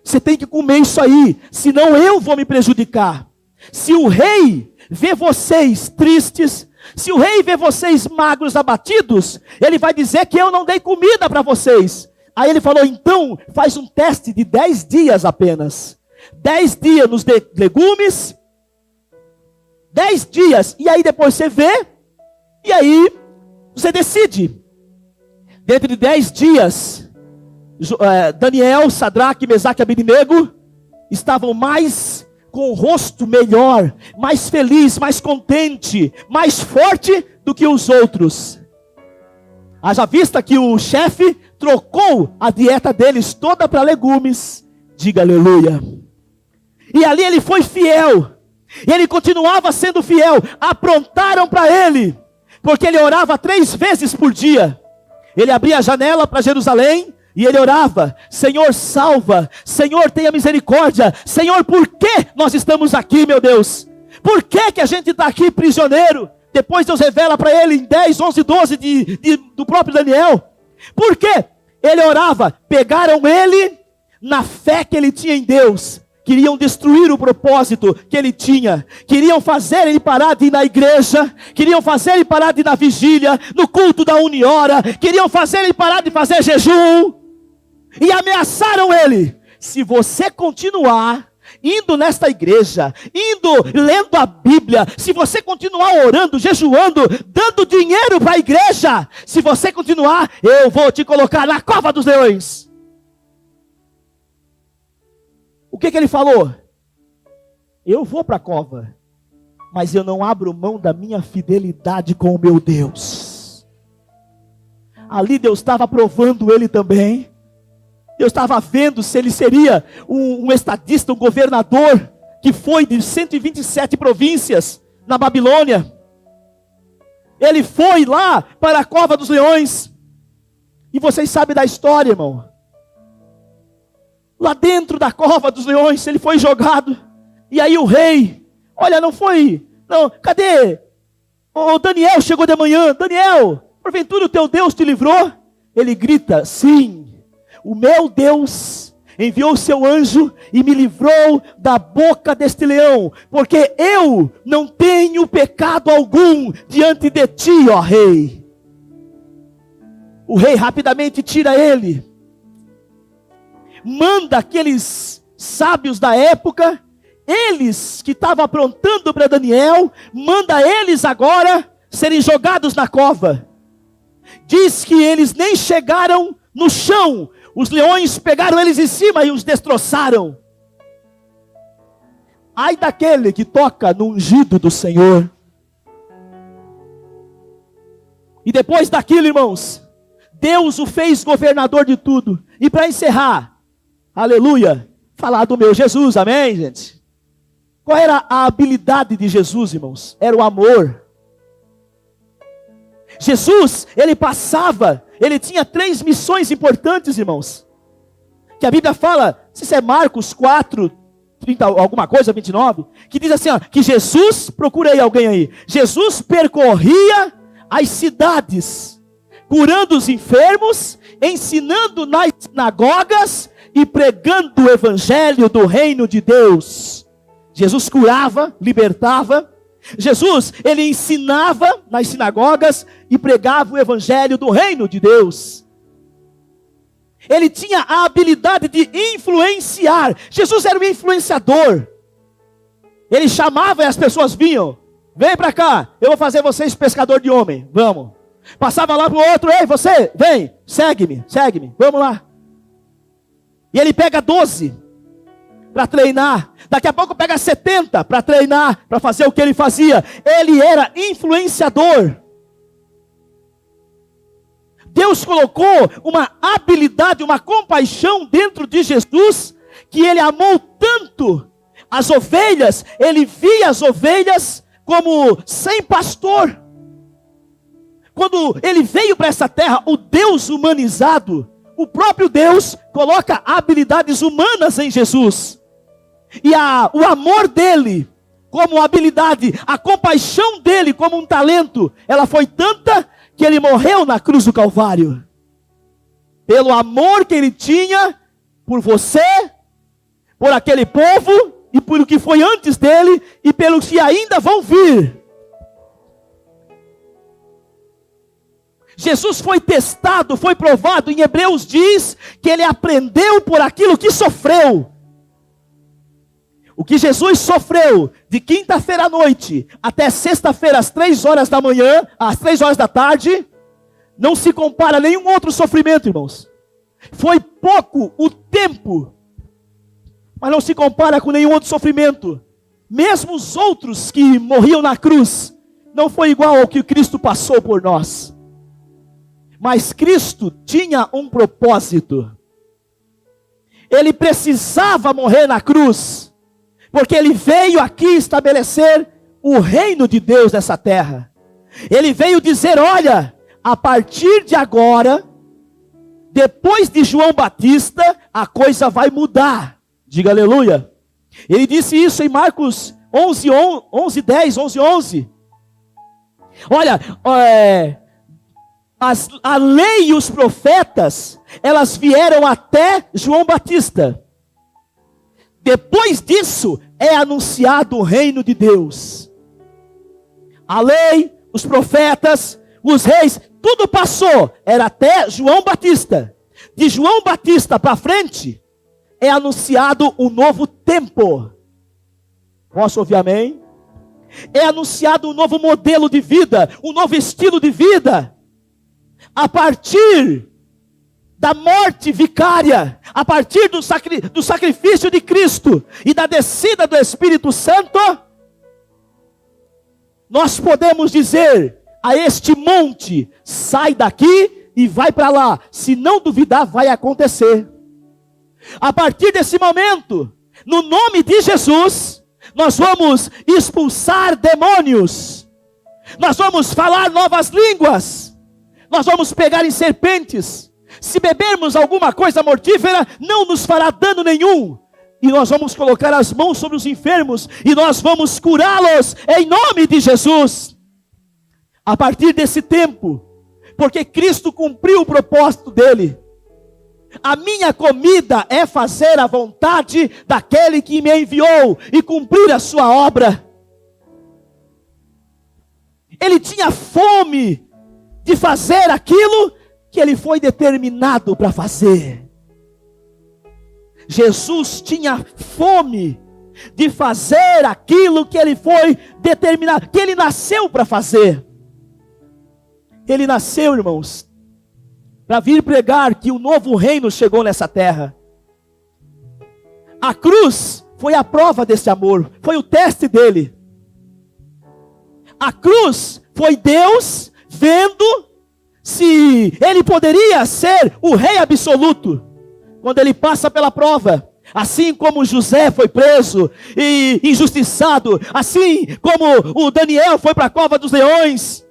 você tem que comer isso aí, senão eu vou me prejudicar. Se o rei vê vocês tristes, se o rei vê vocês magros, abatidos, ele vai dizer que eu não dei comida para vocês. Aí ele falou, então faz um teste de 10 dias apenas. 10 dias nos legumes, 10 dias, e aí depois você vê, e aí você decide. Dentro de 10 dias, Daniel, Sadraque, Mesaque e Abednego estavam com o rosto melhor, mais feliz, mais contente, mais forte do que os outros. Haja vista que o chefe trocou a dieta deles toda para legumes. Diga aleluia. E ali ele foi fiel. E ele continuava sendo fiel. Aprontaram para ele, porque ele orava 3 vezes por dia. Ele abria a janela para Jerusalém e ele orava, Senhor salva, Senhor tenha misericórdia, Senhor por que nós estamos aqui, meu Deus? Por que a gente está aqui prisioneiro? Depois Deus revela para ele em 10, 11, 12 do próprio Daniel. Por quê? Ele orava, pegaram ele na fé que ele tinha em Deus. Queriam destruir o propósito que ele tinha. Queriam fazer ele parar de ir na igreja. Queriam fazer ele parar de ir na vigília, no culto da 1h. Queriam fazer ele parar de fazer jejum. E ameaçaram ele. Se você continuar indo nesta igreja, lendo a Bíblia, se você continuar orando, jejuando, dando dinheiro para a igreja, se você continuar, eu vou te colocar na cova dos leões. O que ele falou? Eu vou para a cova, mas eu não abro mão da minha fidelidade com o meu Deus. Ali Deus estava provando ele também. Deus estava vendo se ele seria um estadista, um governador, que foi de 127 províncias na Babilônia. Ele foi lá para a cova dos leões. E vocês sabem da história, irmão. Lá dentro da cova dos leões, ele foi jogado. E aí o rei, olha, cadê? O Daniel chegou de manhã. Daniel, porventura o teu Deus te livrou? Ele grita, sim, o meu Deus enviou o seu anjo e me livrou da boca deste leão, porque eu não tenho pecado algum diante de ti, ó rei. O rei rapidamente tira ele, manda aqueles sábios da época, eles que estavam aprontando para Daniel, manda eles agora serem jogados na cova. Diz que eles nem chegaram no chão, os leões pegaram eles em cima e os destroçaram. Ai daquele que toca no ungido do Senhor. E depois daquilo, irmãos, Deus o fez governador de tudo. E para encerrar, aleluia, falar do meu Jesus, amém, gente? Qual era a habilidade de Jesus, irmãos? Era o amor. Jesus, ele tinha 3 missões importantes, irmãos. Que a Bíblia fala, não sei se é Marcos 4, 30, alguma coisa, 29, que diz assim, ó, que Jesus, procura aí alguém aí, Jesus percorria as cidades, curando os enfermos, ensinando nas sinagogas e pregando o evangelho do reino de Deus. Jesus curava, libertava. Jesus, ele ensinava nas sinagogas e pregava o evangelho do reino de Deus. Ele tinha a habilidade de influenciar. Jesus era um influenciador. Ele chamava e as pessoas vinham. Vem para cá, eu vou fazer vocês pescador de homem. Vamos. Passava lá para o outro. Ei, você, vem, segue-me, vamos lá. E ele pega 12 para treinar. Daqui a pouco pega 70 para treinar, para fazer o que ele fazia. Ele era influenciador. Deus colocou uma habilidade, uma compaixão dentro de Jesus, que ele amou tanto as ovelhas, ele via as ovelhas como sem pastor. Quando ele veio para essa terra, o Deus humanizado, o próprio Deus coloca habilidades humanas em Jesus. E o amor dele como habilidade, a compaixão dele como um talento, ela foi tanta que ele morreu na cruz do Calvário. Pelo amor que ele tinha por você, por aquele povo, e por o que foi antes dele, e pelos que ainda vão vir. Jesus foi testado, foi provado. Em Hebreus diz que ele aprendeu por aquilo que sofreu. O que Jesus sofreu de quinta-feira à noite até sexta-feira às 3 horas da manhã, às 3 horas da tarde, não se compara a nenhum outro sofrimento, irmãos. Foi pouco o tempo, mas não se compara com nenhum outro sofrimento. Mesmo os outros que morriam na cruz, não foi igual ao que Cristo passou por nós. Mas Cristo tinha um propósito. Ele precisava morrer na cruz, porque ele veio aqui estabelecer o reino de Deus nessa terra. Ele veio dizer, olha, a partir de agora, depois de João Batista, a coisa vai mudar. Diga aleluia. Ele disse isso em Marcos 11:10. Olha, a lei e os profetas, elas vieram até João Batista. Depois disso, é anunciado o reino de Deus. A lei, os profetas, os reis, tudo passou, era até João Batista. De João Batista para frente, é anunciado um novo tempo. Posso ouvir amém? É anunciado um novo modelo de vida, um novo estilo de vida. A partir da morte vicária, a partir do sacrifício de Cristo e da descida do Espírito Santo, nós podemos dizer a este monte, sai daqui e vai para lá. Se não duvidar, vai acontecer. A partir desse momento, no nome de Jesus, nós vamos expulsar demônios, nós vamos falar novas línguas, nós vamos pegar em serpentes. Se bebermos alguma coisa mortífera, não nos fará dano nenhum. E nós vamos colocar as mãos sobre os enfermos e nós vamos curá-los em nome de Jesus. A partir desse tempo, porque Cristo cumpriu o propósito dele. A minha comida é fazer a vontade daquele que me enviou e cumprir a sua obra. Ele tinha fome de fazer aquilo que ele foi determinado para fazer. Jesus tinha fome de fazer aquilo que ele foi determinado, que ele nasceu para fazer. Ele nasceu, irmãos, para vir pregar que o novo reino chegou nessa terra. A cruz foi a prova desse amor, foi o teste dele. A cruz foi Deus vendo se ele poderia ser o rei absoluto. Quando ele passa pela prova, assim como José foi preso e injustiçado, assim como o Daniel foi para a cova dos leões,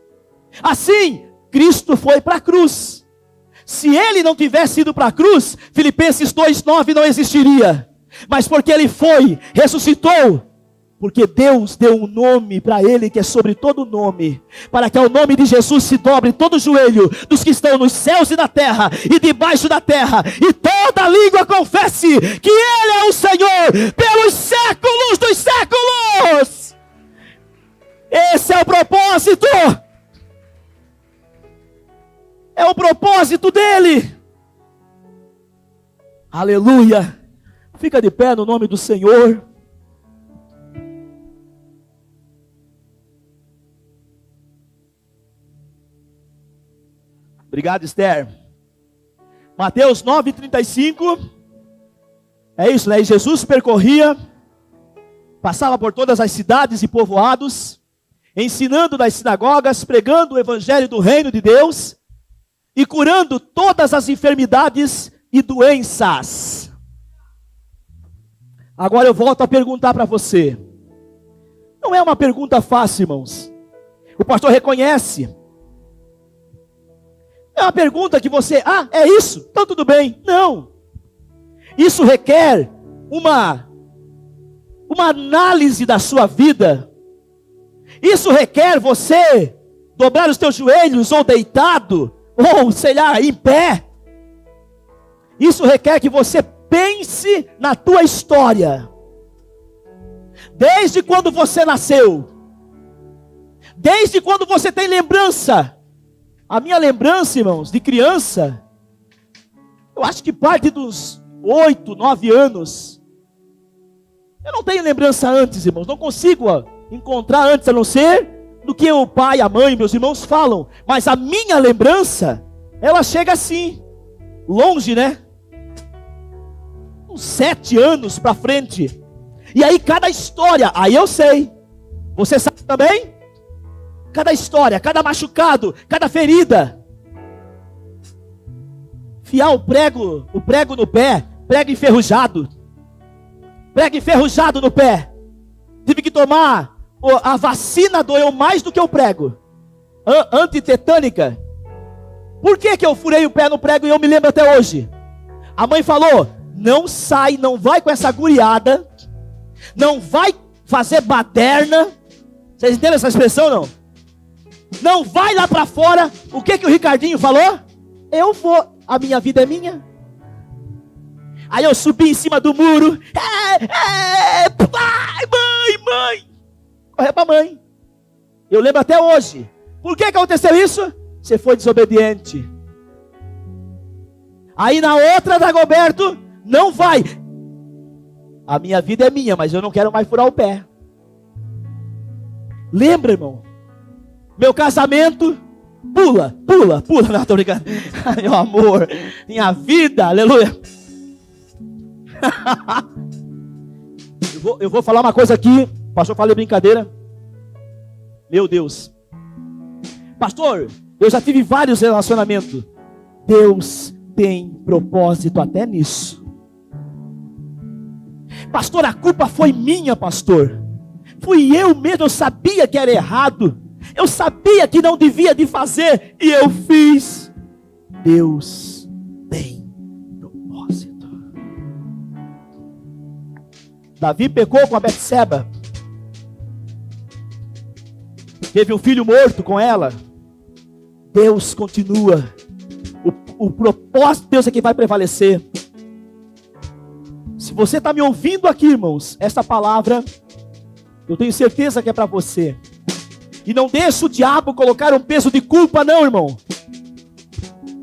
assim Cristo foi para a cruz. Se ele não tivesse ido para a cruz, Filipenses 2:9 não existiria. Mas porque ele foi, ressuscitou, porque Deus deu um nome para ele que é sobre todo nome, para que ao nome de Jesus se dobre todo o joelho dos que estão nos céus e na terra e debaixo da terra, e toda língua confesse que ele é o Senhor pelos séculos dos séculos. Esse é o propósito. É o propósito dele. Aleluia. Fica de pé no nome do Senhor. Obrigado, Esther. Mateus 9:35. É isso, né? E Jesus percorria, passava por todas as cidades e povoados, ensinando nas sinagogas, pregando o evangelho do reino de Deus e curando todas as enfermidades e doenças. Agora eu volto a perguntar para você. Não é uma pergunta fácil, irmãos. O pastor reconhece. É uma pergunta que você, é isso? Então tudo bem. Não. Isso requer uma análise da sua vida. Isso requer você dobrar os teus joelhos ou deitado, ou sei lá, em pé. Isso requer que você pense na tua história. Desde quando você nasceu. Desde quando você tem lembrança. A minha lembrança, irmãos, de criança, eu acho que parte dos 8, 9 anos. Eu não tenho lembrança antes, irmãos. Não consigo encontrar antes, a não ser do que o pai, a mãe, meus irmãos falam. Mas a minha lembrança, ela chega assim, longe, né? Uns 7 anos para frente. E aí cada história, aí eu sei. Você sabe também? Cada história, cada machucado, cada ferida. Fiar o prego no pé, prego enferrujado. Prego enferrujado no pé. Tive que tomar, a vacina doeu mais do que o prego. Antitetânica. Por que eu furei o pé no prego e eu me lembro até hoje? A mãe falou, não sai, não vai com essa guriada, não vai fazer baderna. Vocês entendem essa expressão, não? Não vai lá para fora. O que o Ricardinho falou? Eu vou, a minha vida é minha. Aí eu subi em cima do muro. Pai, mãe. Correu para a mãe. Eu lembro até hoje. Por que aconteceu isso? Você foi desobediente. Aí na outra, Dagoberto, não vai. A minha vida é minha, mas eu não quero mais furar o pé. Lembra, irmão? Meu casamento, pula. Não, tô brincando. Meu amor, minha vida, aleluia. Eu vou falar uma coisa aqui. Pastor, falei brincadeira. Meu Deus. Pastor, eu já tive vários relacionamentos. Deus tem propósito até nisso. Pastor, a culpa foi minha, pastor. Fui eu mesmo, eu sabia que era errado. Eu sabia que não devia de fazer e eu fiz. Deus tem propósito. Davi pecou com a Betseba. Teve um filho morto com ela. Deus continua. o propósito de Deus é que vai prevalecer. Se você está me ouvindo aqui, irmãos, essa palavra, eu tenho certeza que é para você. E não deixa o diabo colocar um peso de culpa, não, irmão.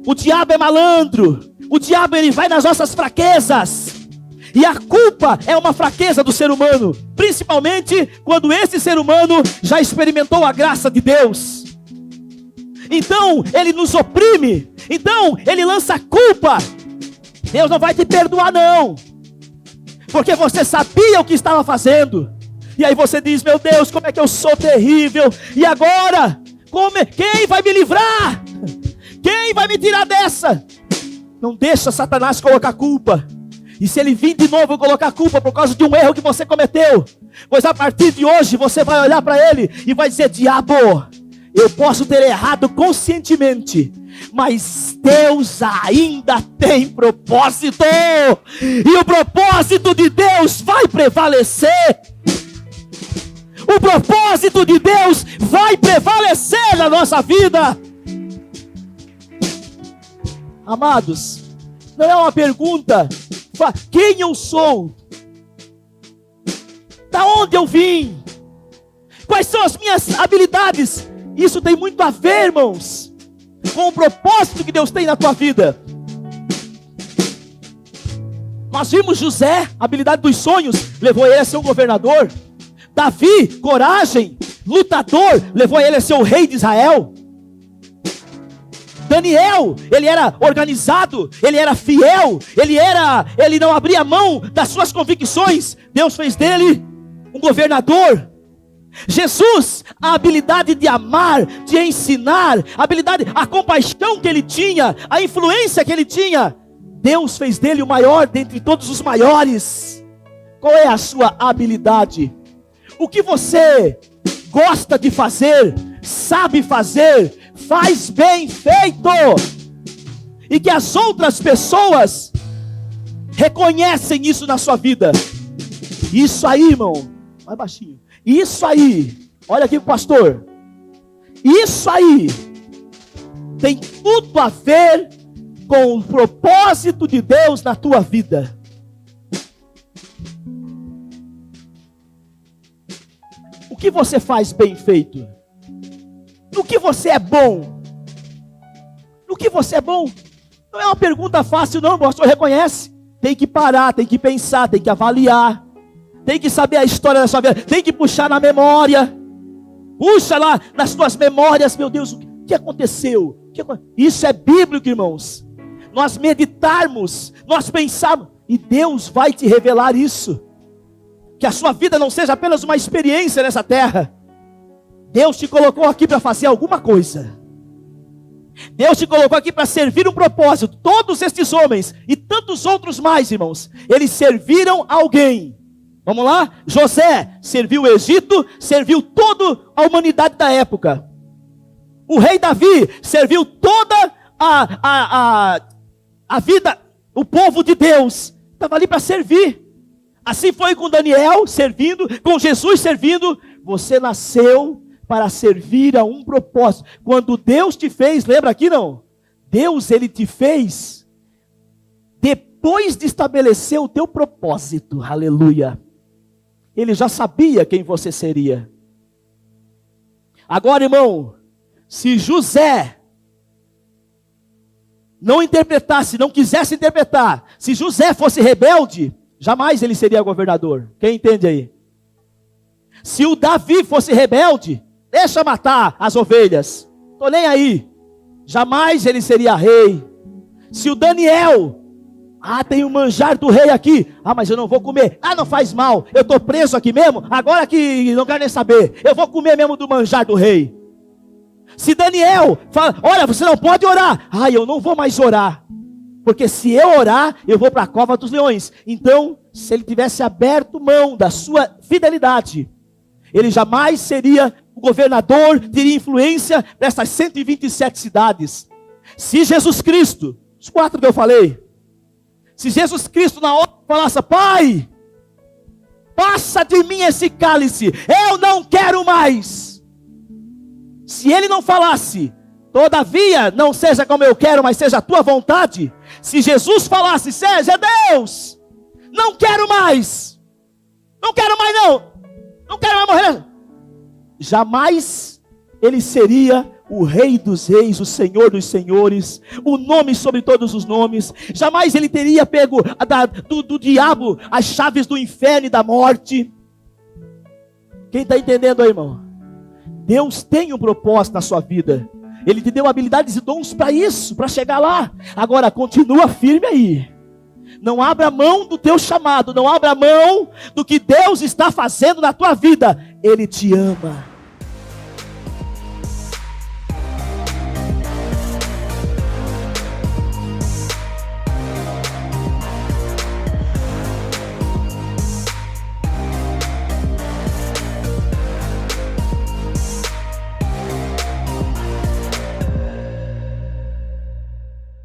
O diabo é malandro. O diabo, ele vai nas nossas fraquezas. E a culpa é uma fraqueza do ser humano, principalmente quando esse ser humano já experimentou a graça de Deus. Então, ele nos oprime. Então, ele lança culpa. Deus não vai te perdoar, não. Porque você sabia o que estava fazendo. E aí você diz, meu Deus, como é que eu sou terrível. E agora? Quem vai me livrar? Quem vai me tirar dessa? Não deixa Satanás colocar culpa. E se ele vir de novo colocar culpa por causa de um erro que você cometeu, pois a partir de hoje você vai olhar para ele e vai dizer, diabo, eu posso ter errado conscientemente, mas Deus ainda tem propósito. E o propósito de Deus vai prevalecer. O propósito de Deus vai prevalecer na nossa vida. Amados, não é uma pergunta, quem eu sou? Da onde eu vim? Quais são as minhas habilidades? Isso tem muito a ver, irmãos, com o propósito que Deus tem na tua vida. Nós vimos José, a habilidade dos sonhos, levou ele a ser um governador. Davi, coragem, lutador, levou ele a ser o rei de Israel. Daniel, ele era organizado, ele era fiel, ele não abria mão das suas convicções. Deus fez dele um governador. Jesus, a habilidade de amar, de ensinar, a compaixão que ele tinha, a influência que ele tinha, Deus fez dele o maior dentre todos os maiores. Qual é a sua habilidade? O que você gosta de fazer, sabe fazer, faz bem feito, e que as outras pessoas reconhecem isso na sua vida. Isso aí, irmão, mais baixinho. Isso aí, olha aqui pro pastor. Isso aí tem tudo a ver com o propósito de Deus na tua vida. O que você faz bem feito? No que você é bom? No que você é bom? Não é uma pergunta fácil, não, o pastor reconhece. Tem que parar, tem que pensar, tem que avaliar. Tem que saber a história da sua vida. Tem que puxar na memória. Puxa lá nas tuas memórias. Meu Deus, o que aconteceu? Isso é bíblico, irmãos. Nós meditarmos, nós pensarmos, e Deus vai te revelar isso. Que a sua vida não seja apenas uma experiência nessa terra. Deus te colocou aqui para fazer alguma coisa. Deus te colocou aqui para servir um propósito. Todos estes homens e tantos outros mais, irmãos, eles serviram a alguém. Vamos lá? José serviu o Egito, serviu toda a humanidade da época. O rei Davi serviu toda a vida, o povo de Deus. Estava ali para servir. Assim foi com Daniel servindo, com Jesus servindo. Você nasceu para servir a um propósito. Quando Deus te fez, lembra aqui não? Deus, ele te fez depois de estabelecer o teu propósito. Aleluia. Ele já sabia quem você seria. Agora, irmão, se José não interpretasse, não quisesse interpretar, se José fosse rebelde, jamais ele seria governador. Quem entende aí? Se o Davi fosse rebelde, deixa matar as ovelhas, tô nem aí, jamais ele seria rei. Se o Daniel, tem um manjar do rei aqui, mas eu não vou comer, não faz mal, eu estou preso aqui mesmo, agora que não quero nem saber, eu vou comer mesmo do manjar do rei. Se Daniel fala, olha, você não pode orar, eu não vou mais orar, porque se eu orar, eu vou para a cova dos leões. Então, se ele tivesse aberto mão da sua fidelidade, ele jamais seria o governador, teria influência nessas 127 cidades. Se Jesus Cristo, os 4 que eu falei, se Jesus Cristo na hora falasse, Pai, passa de mim esse cálice, eu não quero mais. Se ele não falasse, Todavia, não seja como eu quero, mas seja a tua vontade. Se Jesus falasse, seja Deus, não quero mais. Não quero mais não quero mais morrer. Jamais ele seria o Rei dos Reis, o Senhor dos Senhores, o nome sobre todos os nomes. Jamais ele teria pego do diabo as chaves do inferno e da morte. Quem está entendendo aí, irmão? Deus tem um propósito na sua vida. Ele te deu habilidades e dons para isso, para chegar lá. Agora continua firme aí. Não abra mão do teu chamado, não abra mão do que Deus está fazendo na tua vida. Ele te ama.